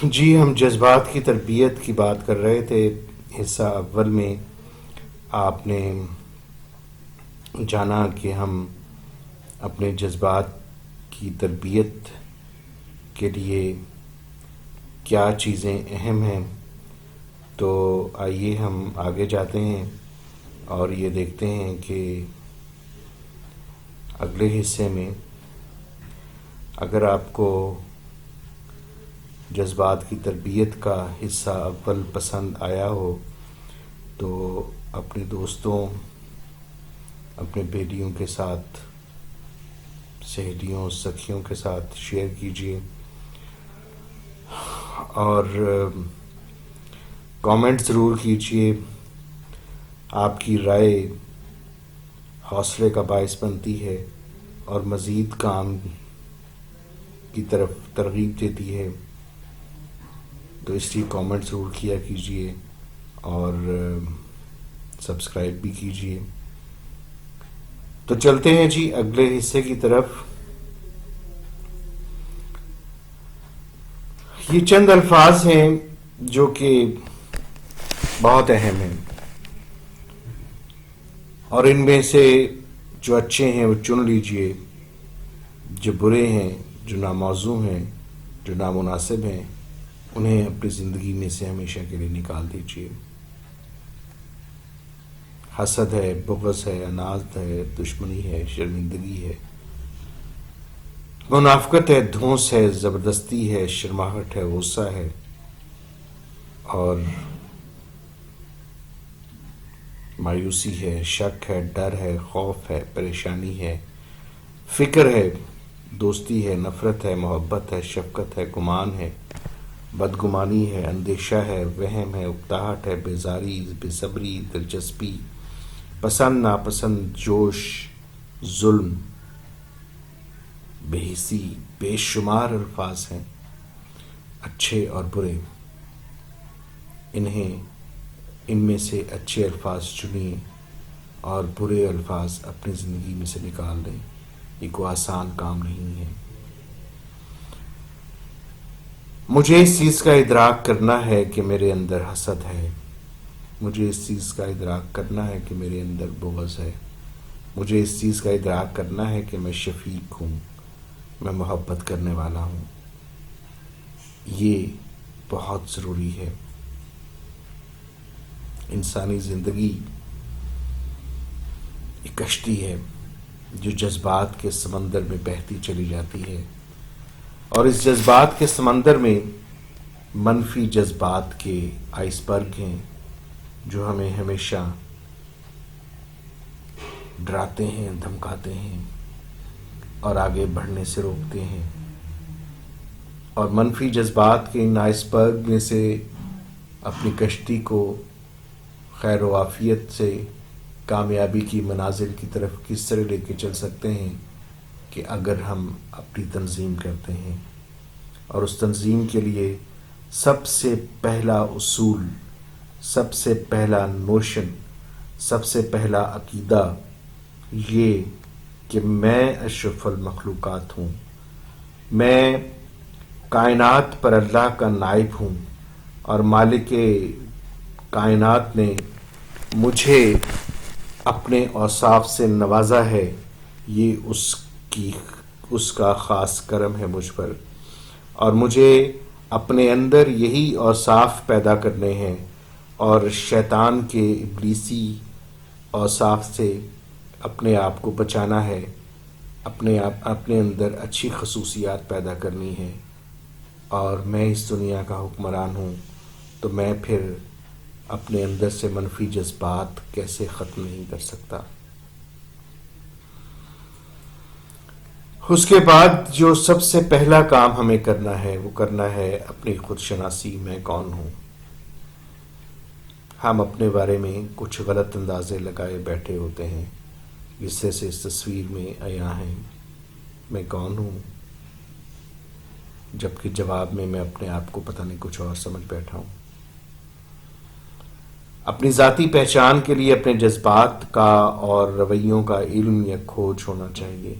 جی ہم جذبات کی تربیت کی بات کر رہے تھے. حصہ اول میں آپ نے جانا کہ ہم اپنے جذبات کی تربیت کے لیے کیا چیزیں اہم ہیں. تو آئیے ہم آگے جاتے ہیں اور یہ دیکھتے ہیں کہ اگلے حصے میں اگر آپ کو جذبات کی تربیت کا حصہ اول پسند آیا ہو تو اپنے دوستوں، اپنے بیٹیوں کے ساتھ، سہیلیوں، سکھیوں کے ساتھ شیئر کیجیے اور کامنٹ ضرور کیجیے. آپ کی رائے حوصلے کا باعث بنتی ہے اور مزید کام کی طرف ترغیب دیتی ہے. تو اس لیے کامنٹ ضرور کیا کیجیے اور سبسکرائب بھی کیجیے. تو چلتے ہیں جی اگلے حصے کی طرف. یہ چند الفاظ ہیں جو کہ بہت اہم ہیں اور ان میں سے جو اچھے ہیں وہ چن لیجئے، جو برے ہیں، جو ناموزوں ہیں، جو نامناسب ہیں، انہیں اپنی زندگی میں سے ہمیشہ کے لیے نکال دیجئے. حسد ہے، بغض ہے، عناد ہے، دشمنی ہے، شرمندگی ہے، منافقت ہے، دھونس ہے، زبردستی ہے، شرماہٹ ہے، غصہ ہے اور مایوسی ہے، شک ہے، ڈر ہے، خوف ہے، پریشانی ہے، فکر ہے، دوستی ہے، نفرت ہے، محبت ہے، شفقت ہے، گمان ہے، بدگمانی ہے، اندیشہ ہے، وہم ہے، اکتاہٹ ہے، بیزاری، بے صبری، دلچسپی، پسند ناپسند، جوش، ظلم، بے حسی. بے شمار الفاظ ہیں اچھے اور برے. ان میں سے اچھے الفاظ چنیے اور برے الفاظ اپنی زندگی میں سے نکال دیں. یہ کوئی آسان کام نہیں ہے. مجھے اس چیز کا ادراک کرنا ہے کہ میرے اندر حسد ہے. مجھے اس چیز کا ادراک کرنا ہے کہ میرے اندر بغض ہے. مجھے اس چیز کا ادراک کرنا ہے کہ میں شفیق ہوں، میں محبت کرنے والا ہوں. یہ بہت ضروری ہے. انسانی زندگی ایک کشتی ہے جو جذبات کے سمندر میں بہتی چلی جاتی ہے اور اس جذبات کے سمندر میں منفی جذبات کے آئس برگ ہیں جو ہمیں ہمیشہ ڈراتے ہیں، دھمکاتے ہیں اور آگے بڑھنے سے روکتے ہیں. اور منفی جذبات کے ان آئس برگ میں سے اپنی کشتی کو خیر و عافیت سے کامیابی کی منازل کی طرف کس طرح لے کے چل سکتے ہیں کہ اگر ہم اپنی تنظیم کرتے ہیں. اور اس تنظیم کے لیے سب سے پہلا اصول، سب سے پہلا نوشن، سب سے پہلا عقیدہ یہ کہ میں اشرف المخلوقات ہوں. میں کائنات پر اللہ کا نائب ہوں اور مالک کائنات نے مجھے اپنے اوصاف سے نوازا ہے. یہ اس کا خاص کرم ہے مجھ پر اور مجھے اپنے اندر یہی اوصاف پیدا کرنے ہیں اور شیطان کے ابلیسی اوصاف سے اپنے آپ کو بچانا ہے. اپنے اندر اچھی خصوصیات پیدا کرنی ہے. اور میں اس دنیا کا حکمران ہوں تو میں پھر اپنے اندر سے منفی جذبات کیسے ختم نہیں کر سکتا. اس کے بعد جو سب سے پہلا کام ہمیں کرنا ہے وہ کرنا ہے اپنی خود شناسی. میں کون ہوں؟ ہم اپنے بارے میں کچھ غلط اندازے لگائے بیٹھے ہوتے ہیں جس سے اس تصویر میں عیاں ہیں. میں کون ہوں؟ جبکہ جواب میں اپنے آپ کو پتہ نہیں کچھ اور سمجھ بیٹھا ہوں. اپنی ذاتی پہچان کے لیے اپنے جذبات کا اور رویوں کا علم یا کھوج ہونا چاہیے.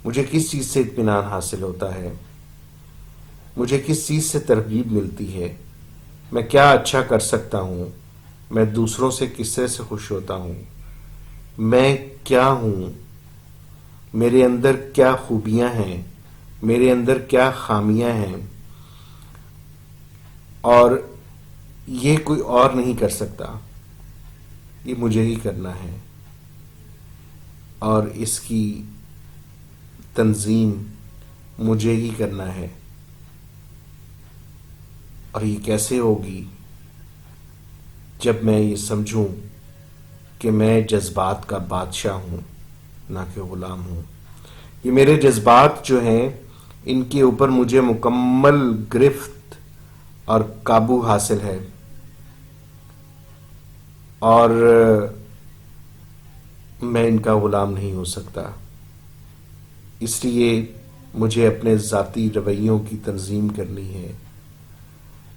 مجھے کس چیز سے اطمینان حاصل ہوتا ہے؟ مجھے کس چیز سے ترغیب ملتی ہے، میں کیا اچھا کر سکتا ہوں، میں دوسروں سے کس طرح سے خوش ہوتا ہوں، میں کیا ہوں، میرے اندر کیا خوبیاں ہیں، میرے اندر کیا خامیاں ہیں، اور یہ کوئی اور نہیں کر سکتا، یہ مجھے ہی کرنا ہے، اور اس کی تنظیم مجھے ہی کرنا ہے۔ اور یہ کیسے ہوگی؟ جب میں یہ سمجھوں کہ میں جذبات کا بادشاہ ہوں، نہ کہ غلام ہوں۔ یہ میرے جذبات جو ہیں، ان کے اوپر مجھے مکمل گرفت اور قابو حاصل ہے، اور میں ان کا غلام نہیں ہو سکتا۔ اس لیے مجھے اپنے ذاتی رویوں کی تنظیم کرنی ہے،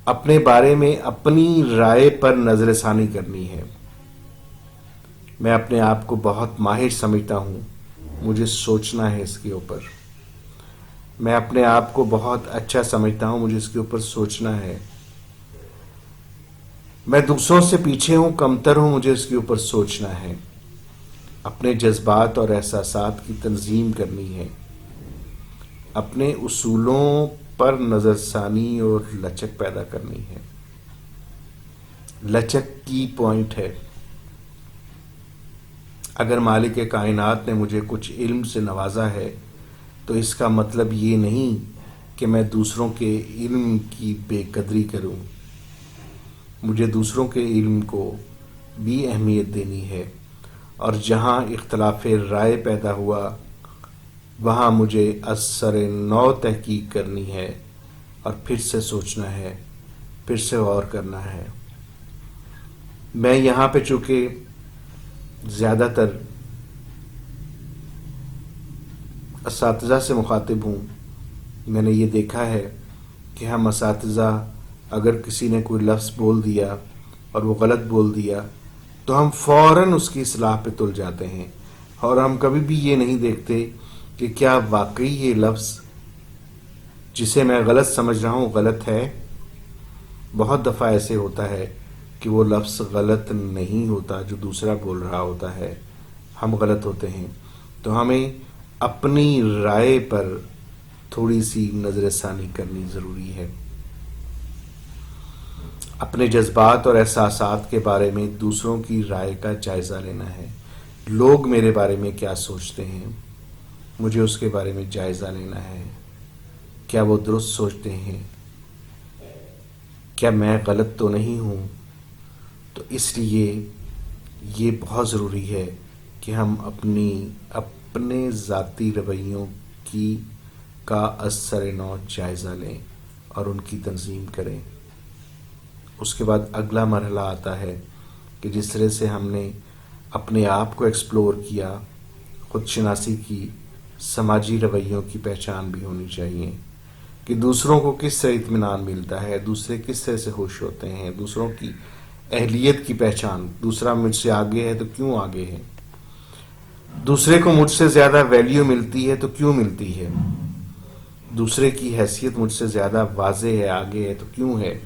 اپنے بارے میں اپنی رائے پر نظر ثانی کرنی ہے۔ میں اپنے آپ کو بہت ماہر سمجھتا ہوں، مجھے سوچنا ہے اس کے اوپر۔ میں اپنے آپ کو بہت اچھا سمجھتا ہوں، مجھے اس کے اوپر سوچنا ہے۔ میں دوسروں سے پیچھے ہوں، کمتر ہوں، مجھے اس کے اوپر سوچنا ہے۔ اپنے جذبات اور احساسات کی تنظیم کرنی ہے، اپنے اصولوں پر نظر ثانی اور لچک پیدا کرنی ہے۔ لچک کی پوائنٹ ہے۔ اگر مالک کائنات نے مجھے کچھ علم سے نوازا ہے تو اس کا مطلب یہ نہیں کہ میں دوسروں کے علم کی بے قدری کروں۔ مجھے دوسروں کے علم کو بھی اہمیت دینی ہے، اور جہاں اختلاف رائے پیدا ہوا وہاں مجھے از سر نو تحقیق کرنی ہے، اور پھر سے سوچنا ہے، پھر سے غور کرنا ہے۔ میں یہاں پہ چونکہ زیادہ تر اساتذہ سے مخاطب ہوں، میں نے یہ دیکھا ہے کہ ہم اساتذہ اگر کسی نے کوئی لفظ بول دیا اور وہ غلط بول دیا تو ہم فوراً اس کی اصلاح پہ تل جاتے ہیں، اور ہم کبھی بھی یہ نہیں دیکھتے کہ کیا واقعی یہ لفظ جسے میں غلط سمجھ رہا ہوں غلط ہے۔ بہت دفعہ ایسے ہوتا ہے کہ وہ لفظ غلط نہیں ہوتا، جو دوسرا بول رہا ہوتا ہے، ہم غلط ہوتے ہیں۔ تو ہمیں اپنی رائے پر تھوڑی سی نظر ثانی کرنی ضروری ہے۔ اپنے جذبات اور احساسات کے بارے میں دوسروں کی رائے کا جائزہ لینا ہے۔ لوگ میرے بارے میں کیا سوچتے ہیں، مجھے اس کے بارے میں جائزہ لینا ہے۔ کیا وہ درست سوچتے ہیں؟ کیا میں غلط تو نہیں ہوں؟ تو اس لیے یہ بہت ضروری ہے کہ ہم اپنے ذاتی رویوں کا از سر نو جائزہ لیں اور ان کی تنظیم کریں۔ اس کے بعد اگلا مرحلہ آتا ہے کہ جس طرح سے ہم نے اپنے آپ کو ایکسپلور کیا، خود شناسی کی، سماجی رویوں کی پہچان بھی ہونی چاہیے کہ دوسروں کو کس طرح اطمینان ملتا ہے، دوسرے کس طرح سے خوش ہوتے ہیں، دوسروں کی اہلیت کی پہچان، دوسرا مجھ سے آگے ہے تو کیوں آگے ہے، دوسرے کو مجھ سے زیادہ ویلیو ملتی ہے تو کیوں ملتی ہے، دوسرے کی حیثیت مجھ سے زیادہ واضح ہے، آگے ہے تو کیوں ہے،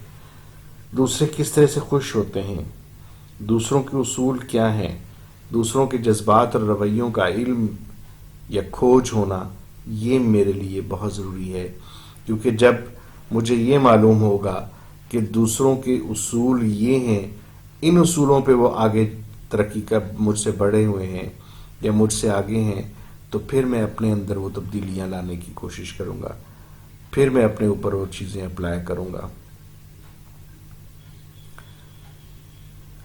دوسرے کس طرح سے خوش ہوتے ہیں، دوسروں کے اصول کیا ہیں، دوسروں کے جذبات اور رویوں کا علم یا کھوج ہونا، یہ میرے لیے بہت ضروری ہے۔ کیونکہ جب مجھے یہ معلوم ہوگا کہ دوسروں کے اصول یہ ہیں، ان اصولوں پہ وہ آگے ترقی کر مجھ سے بڑھے ہوئے ہیں یا مجھ سے آگے ہیں، تو پھر میں اپنے اندر وہ تبدیلیاں لانے کی کوشش کروں گا، پھر میں اپنے اوپر وہ چیزیں اپلائی کروں گا۔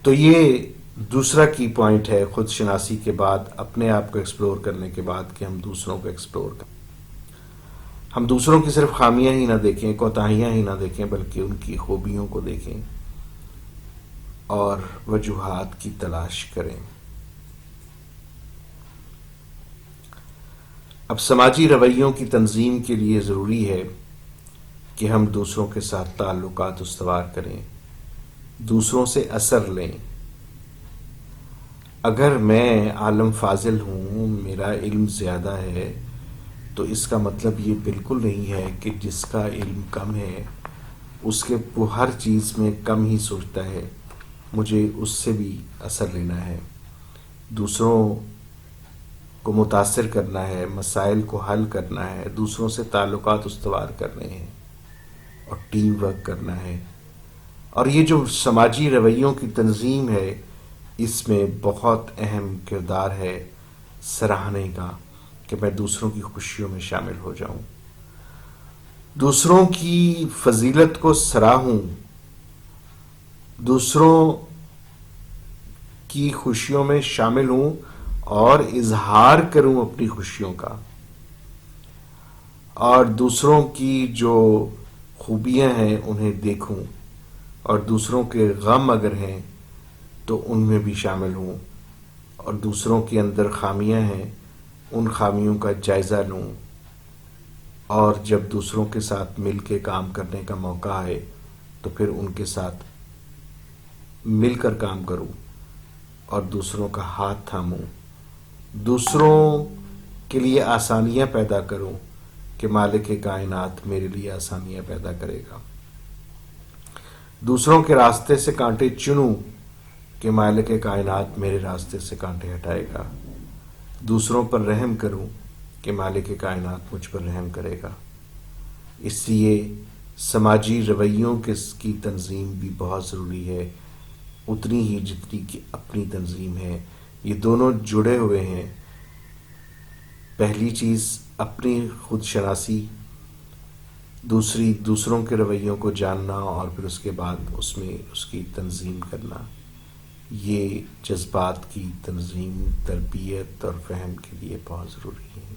تو یہ دوسرا کی پوائنٹ ہے خود شناسی کے بعد، اپنے آپ کو ایکسپلور کرنے کے بعد، کہ ہم دوسروں کو ایکسپلور کریں۔ ہم دوسروں کی صرف خامیاں ہی نہ دیکھیں، کوتاہیاں ہی نہ دیکھیں، بلکہ ان کی خوبیوں کو دیکھیں اور وجوہات کی تلاش کریں۔ اب سماجی رویوں کی تنظیم کے لیے ضروری ہے کہ ہم دوسروں کے ساتھ تعلقات استوار کریں، دوسروں سے اثر لیں۔ اگر میں عالم فاضل ہوں، میرا علم زیادہ ہے، تو اس کا مطلب یہ بالکل نہیں ہے کہ جس کا علم کم ہے اس کے وہ ہر چیز میں کم ہی سوچتا ہے. مجھے اس سے بھی اثر لینا ہے، دوسروں کو متاثر کرنا ہے، مسائل کو حل کرنا ہے، دوسروں سے تعلقات استوار کرنے ہیں اور ٹیم ورک کرنا ہے. اور یہ جو سماجی رویوں کی تنظیم ہے اس میں بہت اہم کردار ہے سراہنے کا، کہ میں دوسروں کی خوشیوں میں شامل ہو جاؤں، دوسروں کی فضیلت کو سراہوں، دوسروں کی خوشیوں میں شامل ہوں اور اظہار کروں اپنی خوشیوں کا، اور دوسروں کی جو خوبیاں ہیں انہیں دیکھوں، اور دوسروں کے غم اگر ہیں تو ان میں بھی شامل ہوں، اور دوسروں کے اندر خامیاں ہیں ان خامیوں کا جائزہ لوں، اور جب دوسروں کے ساتھ مل کے کام کرنے کا موقع آئے تو پھر ان کے ساتھ مل کر کام کروں اور دوسروں کا ہاتھ تھاموں، دوسروں کے لیے آسانیاں پیدا کروں کہ مالک کائنات میرے لیے آسانیاں پیدا کرے گا، دوسروں کے راستے سے کانٹے چنوں کہ مالک کائنات میرے راستے سے کانٹے ہٹائے گا، دوسروں پر رحم کروں کہ مالک کائنات مجھ پر رحم کرے گا. اس لیے سماجی رویوں کی تنظیم بھی بہت ضروری ہے، اتنی ہی جتنی کہ اپنی تنظیم ہے. یہ دونوں جڑے ہوئے ہیں. پہلی چیز اپنی خود شناسی، دوسری دوسروں کے رویوں کو جاننا، اور پھر اس کے بعد اس میں اس کی تنظیم کرنا. یہ جذبات کی تنظیم تربیت اور فہم کے لیے بہت ضروری ہے.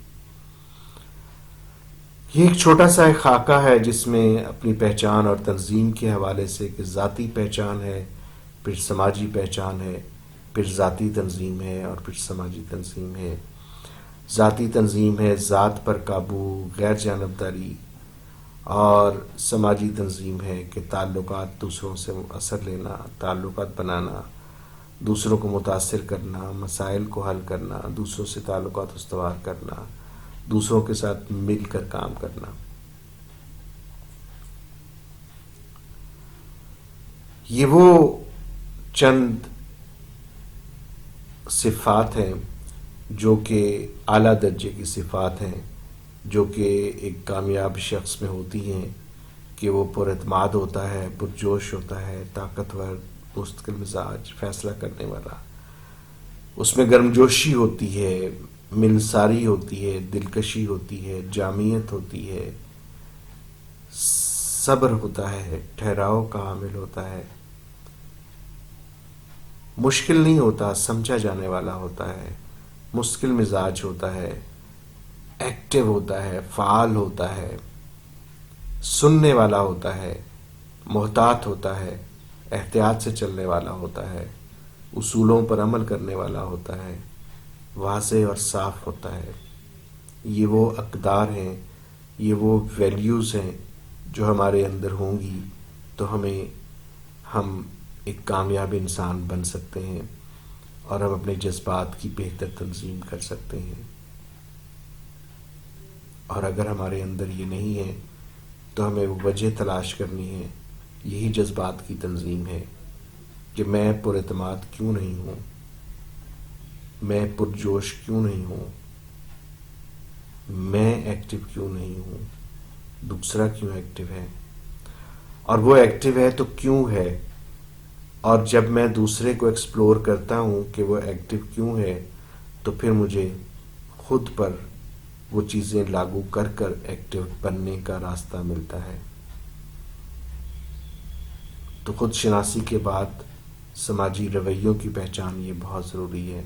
یہ ایک چھوٹا سا ایک خاکہ ہے جس میں اپنی پہچان اور تنظیم کے حوالے سے کہ ذاتی پہچان ہے، پھر سماجی پہچان ہے، پھر ذاتی تنظیم ہے، اور پھر سماجی تنظیم ہے. ذاتی تنظیم ہے ذات پر قابو، غیر جانبداری، اور سماجی تنظیم ہے کہ تعلقات، دوسروں سے اثر لینا، تعلقات بنانا، دوسروں کو متاثر کرنا، مسائل کو حل کرنا، دوسروں سے تعلقات استوار کرنا، دوسروں کے ساتھ مل کر کام کرنا. یہ وہ چند صفات ہیں جو کہ اعلیٰ درجے کی صفات ہیں، جو کہ ایک کامیاب شخص میں ہوتی ہیں، کہ وہ پر اعتماد ہوتا ہے، پرجوش ہوتا ہے، طاقتور، مستقل مزاج، فیصلہ کرنے والا، اس میں گرمجوشی ہوتی ہے، ملنساری ہوتی ہے، دلکشی ہوتی ہے، جامعیت ہوتی ہے، صبر ہوتا ہے، ٹھہراؤ کا حامل ہوتا ہے، مشکل نہیں ہوتا، سمجھا جانے والا ہوتا ہے، مستقل مزاج ہوتا ہے، ایکٹیو ہوتا ہے، فعال ہوتا ہے، سننے والا ہوتا ہے، محتاط ہوتا ہے، احتیاط سے چلنے والا ہوتا ہے، اصولوں پر عمل کرنے والا ہوتا ہے، واضح اور صاف ہوتا ہے. یہ وہ اقدار ہیں، یہ وہ ویلیوز ہیں جو ہمارے اندر ہوں گی تو ہم ایک کامیاب انسان بن سکتے ہیں، اور ہم اپنے جذبات کی بہتر تنظیم کر سکتے ہیں. اور اگر ہمارے اندر یہ نہیں ہے تو ہمیں وہ وجہ تلاش کرنی ہے. یہی جذبات کی تنظیم ہے کہ میں پر اعتماد کیوں نہیں ہوں، میں پرجوش کیوں نہیں ہوں، میں ایکٹیو کیوں نہیں ہوں، دوسرا کیوں ایکٹیو ہے، اور وہ ایکٹیو ہے تو کیوں ہے. اور جب میں دوسرے کو ایکسپلور کرتا ہوں کہ وہ ایکٹیو کیوں ہے تو پھر مجھے خود پر وہ چیزیں لاگو کر کر ایکٹیو بننے کا راستہ ملتا ہے. تو خود شناسی کے بعد سماجی رویوں کی پہچان یہ بہت ضروری ہے.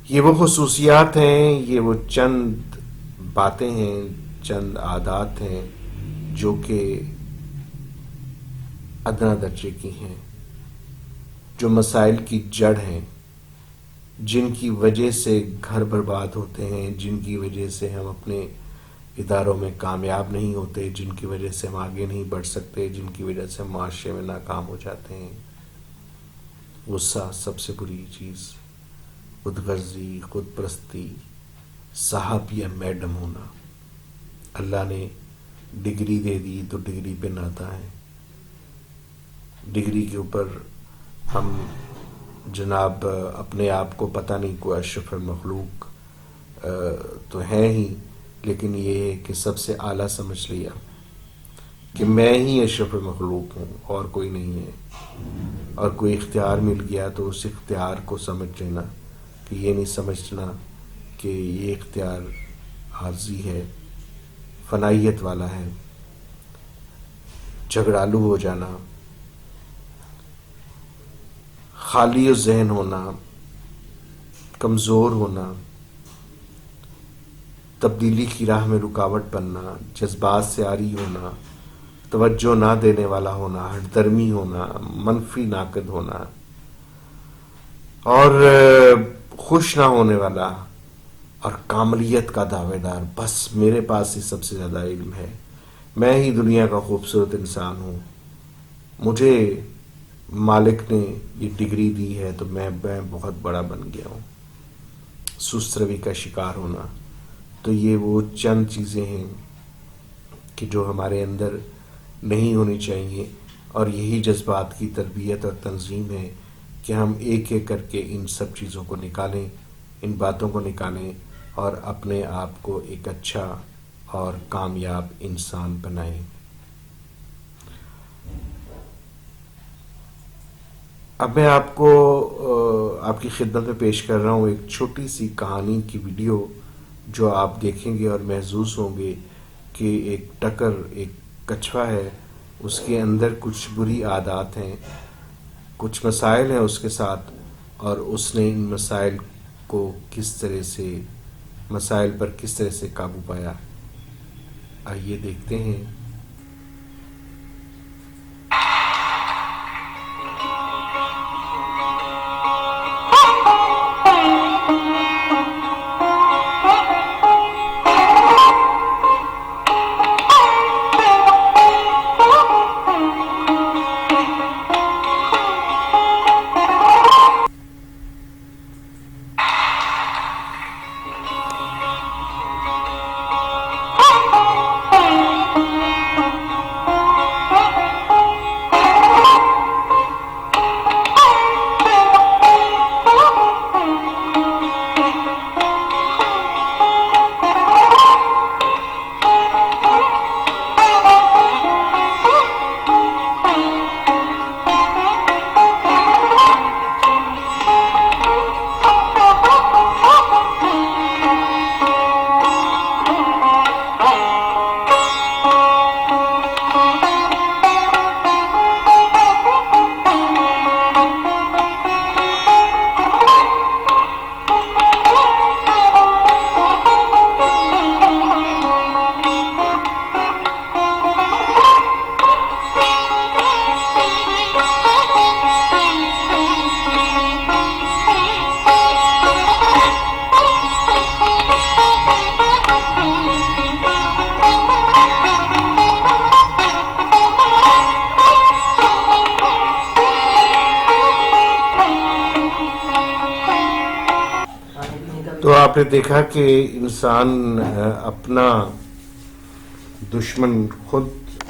یہ وہ خصوصیات ہیں، یہ وہ چند باتیں ہیں، چند عادات ہیں جو کہ ادنا درجے کی ہیں، جو مسائل کی جڑ ہیں، جن کی وجہ سے گھر برباد ہوتے ہیں، جن کی وجہ سے ہم اپنے اداروں میں کامیاب نہیں ہوتے، جن کی وجہ سے ہم آگے نہیں بڑھ سکتے، جن کی وجہ سے ہم معاشرے میں ناکام ہو جاتے ہیں. غصہ سب سے بری چیز، خود غرضی، خود پرستی، صاحب یا میڈم ہونا. اللہ نے ڈگری دے دی تو ڈگری پہ ناتا ہے. ڈگری کے اوپر ہم جناب اپنے آپ کو پتہ نہیں کوئی اشرف المخلوق تو ہے ہی، لیکن یہ ہے کہ سب سے اعلیٰ سمجھ لیا کہ میں ہی اشرف المخلوق ہوں اور کوئی نہیں ہے. اور کوئی اختیار مل گیا تو اس اختیار کو سمجھ لینا، کہ یہ نہیں سمجھنا کہ یہ اختیار عارضی ہے، فنائیت والا ہے. جھگڑالو ہو جانا، خالی ذہن ہونا، کمزور ہونا، تبدیلی کی راہ میں رکاوٹ بننا، جذبات سے عاری ہونا، توجہ نہ دینے والا ہونا، ہٹ درمی ہونا، منفی ناقد ہونا اور خوش نہ ہونے والا اور کاملیت کا دعوے دار. بس میرے پاس ہی سب سے زیادہ علم ہے، میں ہی دنیا کا خوبصورت انسان ہوں، مجھے مالک نے یہ ڈگری دی ہے تو میں بہت بڑا بن گیا ہوں. سست روی کا شکار ہونا. تو یہ وہ چند چیزیں ہیں کہ جو ہمارے اندر نہیں ہونی چاہیے، اور یہی جذبات کی تربیت اور تنظیم ہے کہ ہم ایک ایک کر کے ان سب چیزوں کو نکالیں، ان باتوں کو نکالیں اور اپنے آپ کو ایک اچھا اور کامیاب انسان بنائیں. اب میں آپ کو آپ کی خدمت میں پیش کر رہا ہوں ایک چھوٹی سی کہانی کی ویڈیو، جو آپ دیکھیں گے اور محظوظ ہوں گے کہ ایک ٹکر، ایک کچھوا ہے، اس کے اندر کچھ بری عادات ہیں، کچھ مسائل ہیں اس کے ساتھ، اور اس نے ان مسائل پر کس طرح سے قابو پایا. آئیے دیکھتے ہیں. تو آپ نے دیکھا کہ انسان اپنا دشمن خود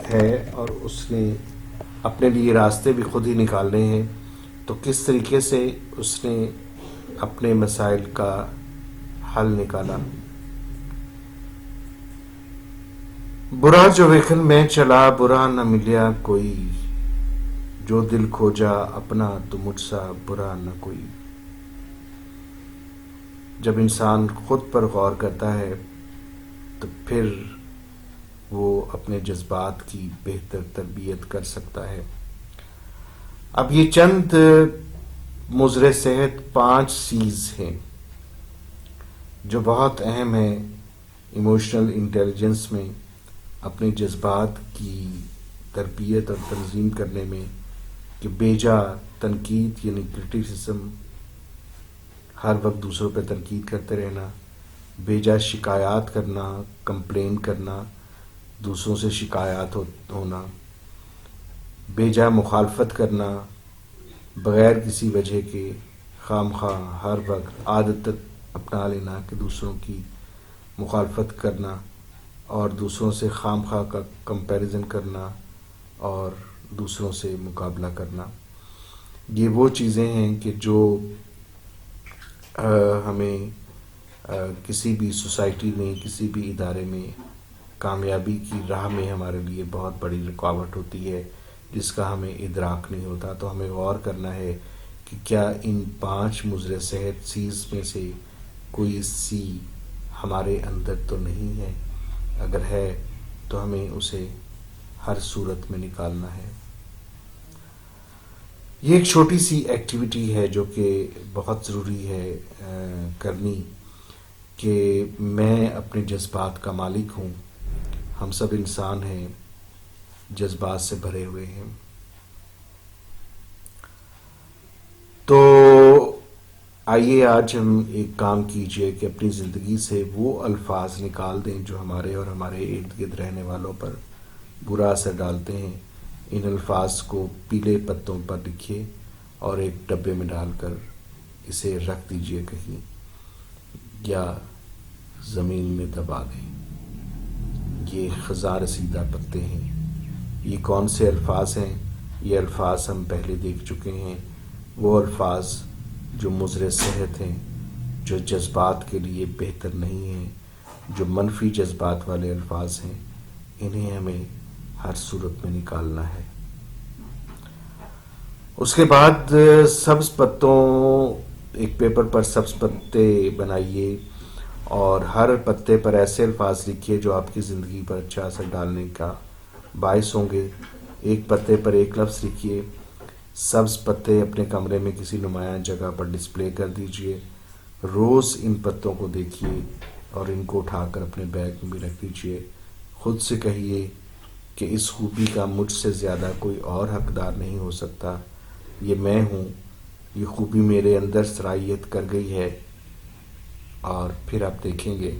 ہے اور اس نے اپنے لیے راستے بھی خود ہی نکالنے ہیں. تو کس طریقے سے اس نے اپنے مسائل کا حل نکالا. برا جو ویکھن میں چلا برا نہ ملیا کوئی، جو دل کھوجا اپنا تو مجھ سا برا نہ کوئی. جب انسان خود پر غور کرتا ہے تو پھر وہ اپنے جذبات کی بہتر تربیت کر سکتا ہے. اب یہ چند مضر صحت 5 سیز ہیں جو بہت اہم ہیں ایموشنل انٹیلیجنس میں، اپنے جذبات کی تربیت اور تنظیم کرنے میں، کہ بیجا تنقید یعنی کرٹیسزم، ہر وقت دوسروں پہ تنقید کرتے رہنا، بیجا شکایات کرنا، کمپلین کرنا، دوسروں سے شکایات ہونا، بیجا مخالفت کرنا، بغیر کسی وجہ کے خام خواہ ہر وقت عادت اپنا لینا کہ دوسروں کی مخالفت کرنا اور دوسروں سے خام خواہ کا کمپیریزن کرنا اور دوسروں سے مقابلہ کرنا، یہ وہ چیزیں ہیں کہ جو ہمیں کسی بھی سوسائٹی میں، کسی بھی ادارے میں کامیابی کی راہ میں ہمارے لیے بہت بڑی رکاوٹ ہوتی ہے، جس کا ہمیں ادراک نہیں ہوتا. تو ہمیں غور کرنا ہے کہ کیا ان 5 مضر صحت سیز میں سے کوئی سی ہمارے اندر تو نہیں ہے. اگر ہے تو ہمیں اسے ہر صورت میں نکالنا ہے. یہ ایک چھوٹی سی ایکٹیویٹی ہے جو کہ بہت ضروری ہے کرنی، کہ میں اپنے جذبات کا مالک ہوں. ہم سب انسان ہیں، جذبات سے بھرے ہوئے ہیں. تو آئیے آج ہم ایک کام کیجئے کہ اپنی زندگی سے وہ الفاظ نکال دیں جو ہمارے اور ہمارے ارد گرد رہنے والوں پر برا اثر ڈالتے ہیں. ان الفاظ کو پیلے پتوں پر لکھیے اور ایک ڈبے میں ڈال کر اسے رکھ دیجئے کہیں، یا زمین میں دبا دیں. یہ خزاں رسیدہ پتے ہیں. یہ کون سے الفاظ ہیں؟ یہ الفاظ ہم پہلے دیکھ چکے ہیں. وہ الفاظ جو مضر صحت ہیں، جو جذبات کے لیے بہتر نہیں ہیں، جو منفی جذبات والے الفاظ ہیں، انہیں ہمیں ہر صورت میں نکالنا ہے. اس کے بعد سبز پتوں، ایک پیپر پر سبز پتے بنائیے اور ہر پتے پر ایسے الفاظ لکھیے جو آپ کی زندگی پر اچھا اثر ڈالنے کا باعث ہوں گے. ایک پتے پر ایک لفظ لکھیے. سبز پتے اپنے کمرے میں کسی نمایاں جگہ پر ڈسپلے کر دیجئے. روز ان پتوں کو دیکھیے اور ان کو اٹھا کر اپنے بیگ میں بھی رکھ دیجئے. خود سے کہیے کہ اس خوبی کا مجھ سے زیادہ کوئی اور حقدار نہیں ہو سکتا. یہ میں ہوں. یہ خوبی میرے اندر سرایت کر گئی ہے. اور پھر آپ دیکھیں گے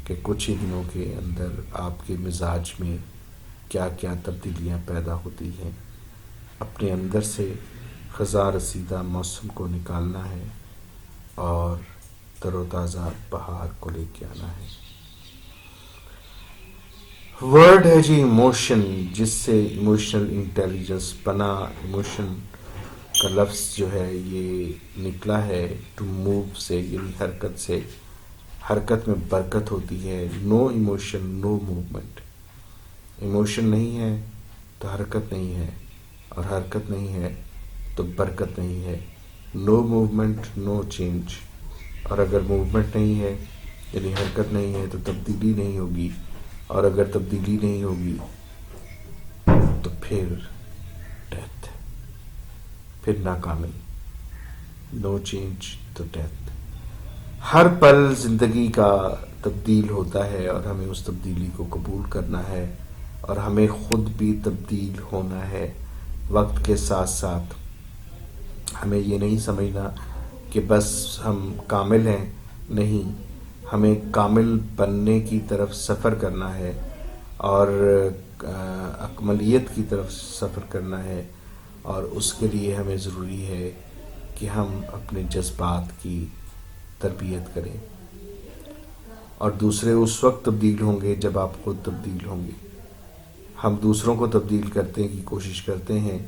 کہ کچھ ہی دنوں کے اندر آپ کے مزاج میں کیا کیا تبدیلیاں پیدا ہوتی ہیں. اپنے اندر سے خزاں رسیدہ موسم کو نکالنا ہے اور تر و تازہ بہار کو لے کے آنا ہے. ورڈ ہے جی ایموشن، جس سے ایموشنل انٹیلیجنس بنا. ایموشن کا لفظ جو ہے یہ نکلا ہے ٹو موو سے، یعنی حرکت سے. حرکت میں برکت ہوتی ہے. نو ایموشن نو موومنٹ. ایموشن نہیں ہے تو حرکت نہیں ہے، اور حرکت نہیں ہے تو برکت نہیں ہے. نو موومنٹ نو چینج. اور اگر موومنٹ نہیں ہے یعنی حرکت نہیں ہے تو تبدیلی نہیں ہوگی، اور اگر تبدیلی نہیں ہوگی تو پھر ڈیتھ، پھر ناکامی. نو چینج تو ڈیتھ. ہر پل زندگی کا تبدیل ہوتا ہے اور ہمیں اس تبدیلی کو قبول کرنا ہے، اور ہمیں خود بھی تبدیل ہونا ہے وقت کے ساتھ ساتھ. ہمیں یہ نہیں سمجھنا کہ بس ہم کامل ہیں. نہیں، ہمیں کامل بننے کی طرف سفر کرنا ہے اور اکملیت کی طرف سفر کرنا ہے. اور اس کے لیے ہمیں ضروری ہے کہ ہم اپنے جذبات کی تربیت کریں. اور دوسرے اس وقت تبدیل ہوں گے جب آپ خود تبدیل ہوں گے. ہم دوسروں کو تبدیل کرنے کی کوشش کرتے ہیں،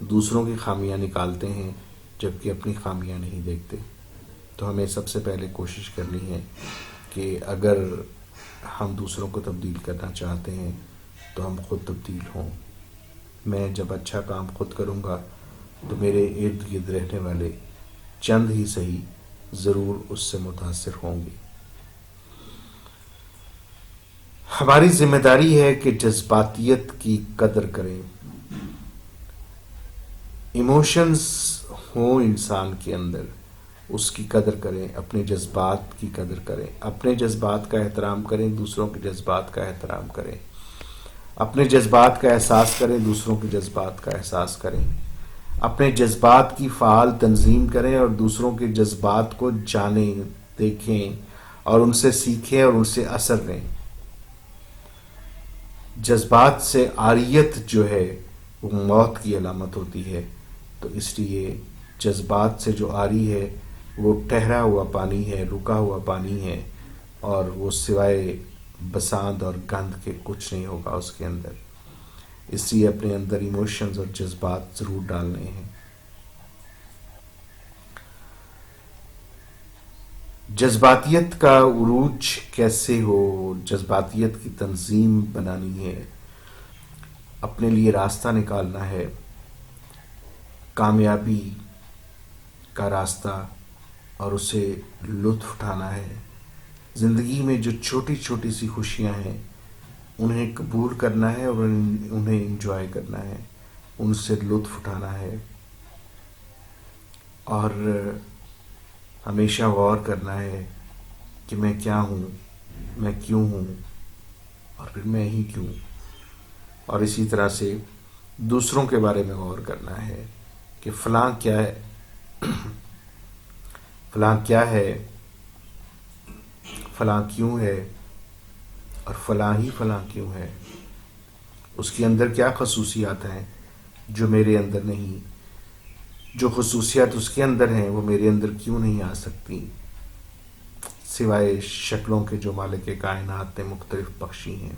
دوسروں کی خامیاں نکالتے ہیں، جبکہ اپنی خامیاں نہیں دیکھتے. تو ہمیں سب سے پہلے کوشش کرنی ہے کہ اگر ہم دوسروں کو تبدیل کرنا چاہتے ہیں تو ہم خود تبدیل ہوں. میں جب اچھا کام خود کروں گا تو میرے ارد گرد رہنے والے چند ہی صحیح ضرور اس سے متاثر ہوں گے. ہماری ذمہ داری ہے کہ جذباتیت کی قدر کریں. ایموشنز ہوں انسان کے اندر، اس کی قدر کریں. اپنے جذبات کی قدر کریں. اپنے جذبات کا احترام کریں، دوسروں کے جذبات کا احترام کریں. اپنے جذبات کا احساس کریں، دوسروں کے جذبات کا احساس کریں. اپنے جذبات کی فعال تنظیم کریں اور دوسروں کے جذبات کو جانیں، دیکھیں اور ان سے سیکھیں اور ان سے اثر لیں. جذبات سے عاریت جو ہے وہ موت کی علامت ہوتی ہے. تو اس لیے جذبات سے جو عاری ہے وہ ٹھہرا ہوا پانی ہے، رکا ہوا پانی ہے. اور وہ سوائے بساند اور گند کے کچھ نہیں ہوگا اس کے اندر. اس لیے اپنے اندر ایموشنز اور جذبات ضرور ڈالنے ہیں. جذباتیت کا عروج کیسے ہو، جذباتیت کی تنظیم بنانی ہے، اپنے لیے راستہ نکالنا ہے، کامیابی کا راستہ، اور اسے لطف اٹھانا ہے. زندگی میں جو چھوٹی چھوٹی سی خوشیاں ہیں انہیں قبول کرنا ہے اور انہیں انجوائے کرنا ہے، ان سے لطف اٹھانا ہے، اور ہمیشہ غور کرنا ہے کہ میں کیا ہوں، میں کیوں ہوں، اور پھر میں ہی کیوں. اور اسی طرح سے دوسروں کے بارے میں غور کرنا ہے کہ فلاں کیا ہے، فلاں کیا ہے، فلاں کیوں ہے، اور فلاں ہی فلاں کیوں ہے. اس کے اندر کیا خصوصیات ہیں جو میرے اندر نہیں، جو خصوصیات اس کے اندر ہیں وہ میرے اندر کیوں نہیں آ سکتی، سوائے شکلوں کے جو مالک کائنات نے مختلف بخشی ہیں.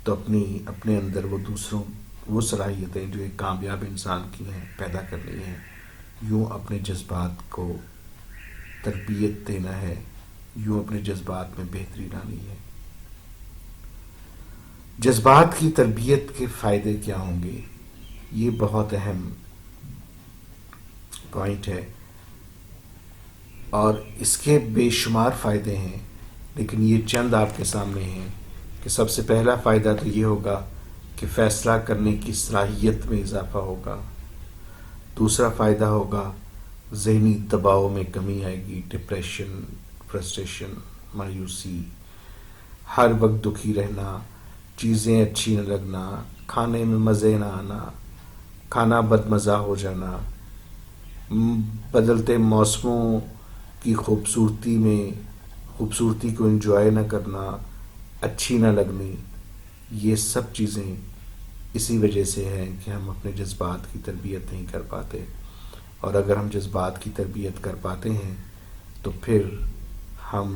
تو اپنے اندر وہ صلاحیتیں جو ایک کامیاب انسان کی ہیں پیدا کرنی ہیں. یوں اپنے جذبات کو تربیت دینا ہے، یوں اپنے جذبات میں بہتری لانی ہے. جذبات کی تربیت کے فائدے کیا ہوں گے، یہ بہت اہم پوائنٹ ہے، اور اس کے بے شمار فائدے ہیں، لیکن یہ چند آپ کے سامنے ہیں. کہ سب سے پہلا فائدہ تو یہ ہوگا کہ فیصلہ کرنے کی صلاحیت میں اضافہ ہوگا. دوسرا فائدہ ہوگا ذہنی دباؤ میں کمی آئے گی، ڈپریشن، فرسٹریشن، مایوسی، ہر وقت دکھی رہنا، چیزیں اچھی نہ لگنا، کھانے میں مزے نہ آنا، کھانا بد مزہ ہو جانا، بدلتے موسموں کی خوبصورتی کو انجوائے نہ کرنا، اچھی نہ لگنی. یہ سب چیزیں اسی وجہ سے ہیں کہ ہم اپنے جذبات کی تربیت نہیں کر پاتے. اور اگر ہم جذبات کی تربیت کر پاتے ہیں تو پھر ہم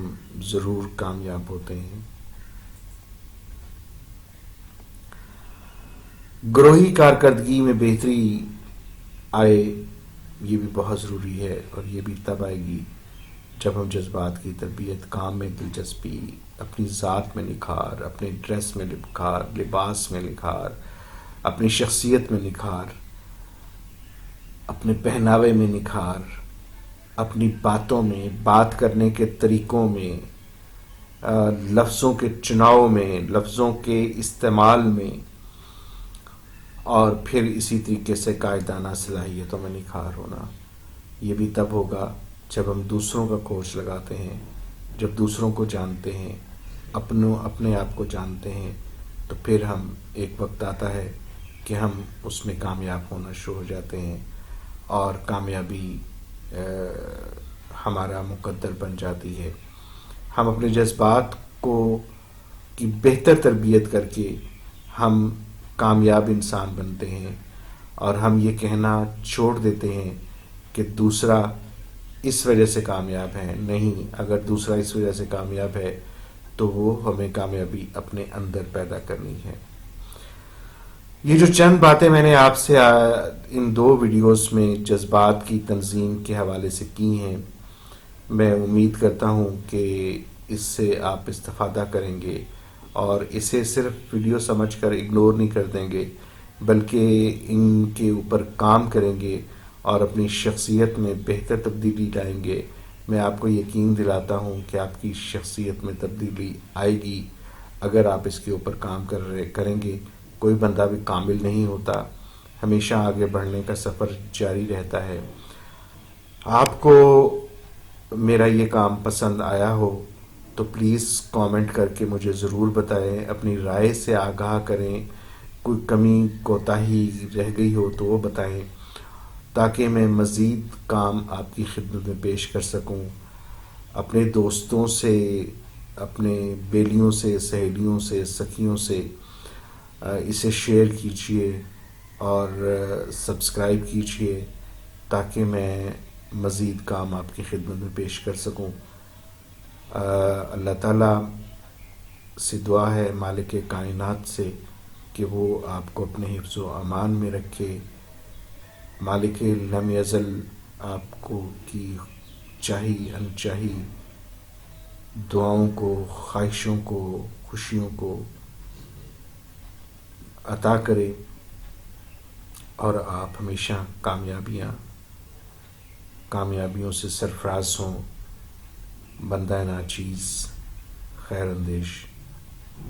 ضرور کامیاب ہوتے ہیں. گروہی کارکردگی میں بہتری آئے، یہ بھی بہت ضروری ہے، اور یہ بھی تب آئے گی جب ہم جذبات کی تربیت، کام میں دلچسپی، اپنی ذات میں نکھار، اپنے ڈریس میں نکھار، لباس میں نکھار، اپنی شخصیت میں نکھار، اپنے پہناوے میں نکھار، اپنی باتوں میں، بات کرنے کے طریقوں میں، لفظوں کے چناؤ میں، لفظوں کے استعمال میں، اور پھر اسی طریقے سے قائدانہ صلاحیتوں میں نکھار ہونا. یہ بھی تب ہوگا جب ہم دوسروں کا کوچ لگاتے ہیں، جب دوسروں کو جانتے ہیں، اپنے آپ کو جانتے ہیں، تو پھر ہم ایک وقت آتا ہے کہ ہم اس میں کامیاب ہونا شروع ہو جاتے ہیں، اور کامیابی ہمارا مقدر بن جاتی ہے. ہم اپنے جذبات کی بہتر تربیت کر کے ہم کامیاب انسان بنتے ہیں، اور ہم یہ کہنا چھوڑ دیتے ہیں کہ دوسرا اس وجہ سے کامیاب ہے. نہیں، اگر دوسرا اس وجہ سے کامیاب ہے تو وہ ہمیں کامیابی اپنے اندر پیدا کرنی ہے. یہ جو چند باتیں میں نے آپ سے ان 2 ویڈیوز میں جذبات کی تنظیم کے حوالے سے کی ہیں، میں امید کرتا ہوں کہ اس سے آپ استفادہ کریں گے، اور اسے صرف ویڈیو سمجھ کر اگنور نہیں کر دیں گے، بلکہ ان کے اوپر کام کریں گے اور اپنی شخصیت میں بہتر تبدیلی لائیں گے. میں آپ کو یقین دلاتا ہوں کہ آپ کی شخصیت میں تبدیلی آئے گی اگر آپ اس کے اوپر کام کریں گے. کوئی بندہ بھی کامل نہیں ہوتا، ہمیشہ آگے بڑھنے کا سفر جاری رہتا ہے. آپ کو میرا یہ کام پسند آیا ہو تو پلیز کامنٹ کر کے مجھے ضرور بتائیں، اپنی رائے سے آگاہ کریں. کوئی کمی کوتاہی رہ گئی ہو تو وہ بتائیں، تاکہ میں مزید کام آپ کی خدمت میں پیش کر سکوں. اپنے دوستوں سے، اپنے بیلیوں سے، سہیلیوں سے، سکھیوں سے اسے شیئر کیجیے اور سبسکرائب کیجیے، تاکہ میں مزید کام آپ کی خدمت میں پیش کر سکوں. اللہ تعالیٰ سے دعا ہے مالک کائنات سے کہ وہ آپ کو اپنے حفظ و امان میں رکھے. مالک لم یزل آپ کو کی چاہی انچاہی دعاؤں کو، خواہشوں کو، خوشیوں کو عطا کرے اور آپ ہمیشہ کامیابیوں سے سرفراز ہوں. بندہ ناچیز خیر اندیش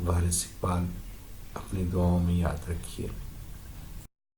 وارث اقبال اپنی دعاؤں میں یاد رکھیے.